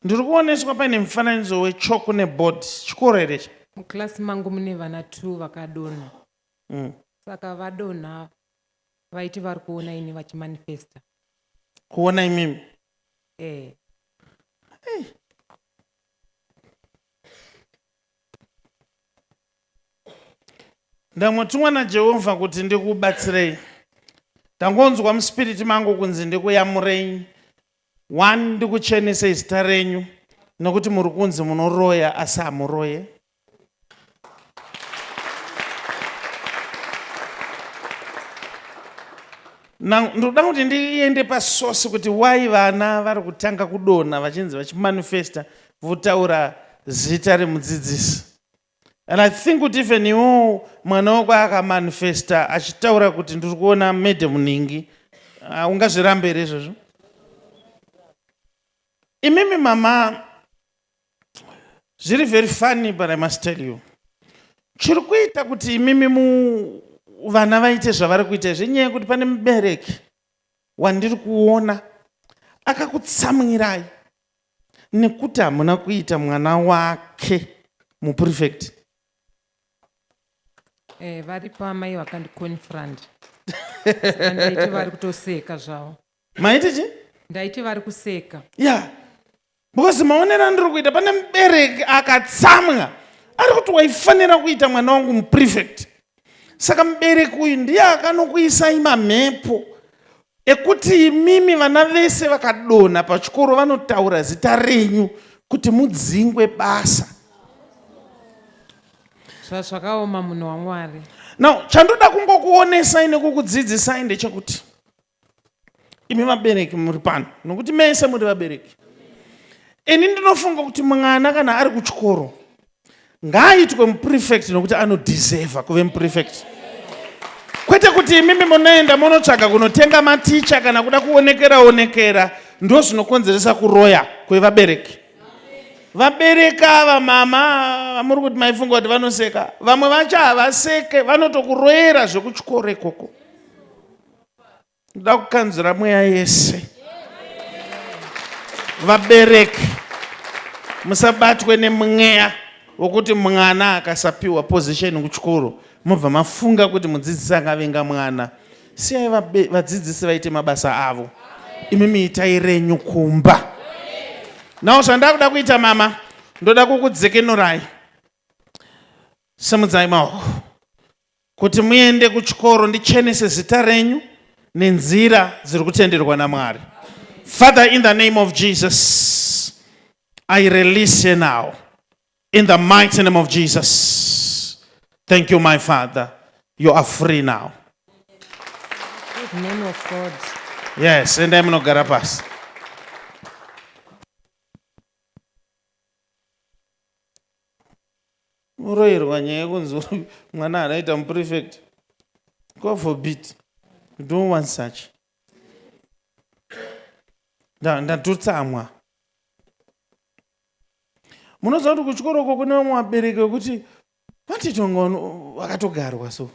Ndiri kuoneswa paine mufananidzo wechoko nebhodhi. Chikoro here ichi? Muklasi mangu mune vana 2 vakadonha. Saka vadonha vaiti vari kuona ini vachimanifesta. Kuona imimi? Ndamotumwa naJehovha kuti ndikubatsirei. Ndangonzwa muspiriti mangu kunzi ndikuyamurei. 1, ndikuchenesei zita renyu nokuti muri kunzi munoroya asi hamuroye. Ndoda kuti ndiende pasosi kuti why vana vari kutanga kudonha vachinzi vachimanifesta votaura zita remudzidzisi. And I think kuti even iwo mwana wako akamanifesta achitaura kuti ndiri kuona madam Ningi, ungazvirambe here izvozvo? Imimi mama, zviri very funny, but I must tell you. Chiri kuita kuti imimi vana vaite zvavari kuita zvenyaya yekuti pane mubereki wandiri kuona akakutsamwirai nekuti hamuna kuita mwana wake muprefect. Vari pamai vakandikonfront. Saka ndaiti vari kutoseka zvavo. Maiti chi? Ndaiti vari kuseka. Yeah. Because maonera ndiri kuita pane mubereki akatsamwa ari kuti waifanira kuita mwana wangu muprefect. Saka mubereki uyu ndiye akanokuisai mamhepo ekuti imimi vana vese vakadonha pachikoro vanotaura zita renyu kuti mudzingwe basa. Zvakaoma munhu waMwari. Now, chandoda kungokuonesai nekukudzidzisai ndechekuti imi vabereki muri pano, nokuti mese muri vabereki. Ini ndinofunga kuti mwana kana ari kuchikoro ngaaitwe muprefect nokuti anodeserva kuve muprefect. Kwete kuti imimi munoenda munotsvaga kunotenga maticha kana kuda kuonekera ndo zvinokonzeresa kuroya kwevabereki. Vabereki ava mama muri kuti maifunga kuti vanoseka, vamwe vacho havaseke, vanotokuroyera zvekuchikoro ikoko. Ndoda kukanzura mweya yese. Vabereki musabatwe nemweya wokuti mwana akasapiwa position kuchikoro mobva mafunga kuti mudzidzisi angavenga mwana. Siyai vadzidzisi vaite mabasa avo. Imimi itai renyu kumba. Nawo zvandada kuda kuita mama, ndoda kukudzekenurai. Simudzai maoko kuti muende kuchikoro ndichenese zita renyu nenzira dziri kutenderwa naMwari. Father, in the name of Jesus, I release you now. In the mighty name of Jesus. Thank you, my Father. You are free now. In the name of God. Yes, and I'm not gonna pass. Uroirwa nyaya yekunzi mwana anaita muprefect. God forbid. We don't want such. Ndatutsamwa. Munoziva kuti kuchikoro uko kune vamwe vabereki vekuti vatitonga vakatogarwa so.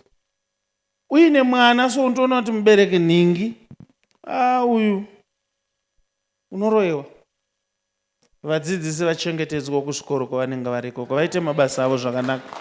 Uine mwana so untoona kuti mubereki Ningi. Uyu unoroyewa. Vadzidzisi vachengetedzwa kuzvikoro kwavanenge variko, vaite mabasa avo zvakanaka.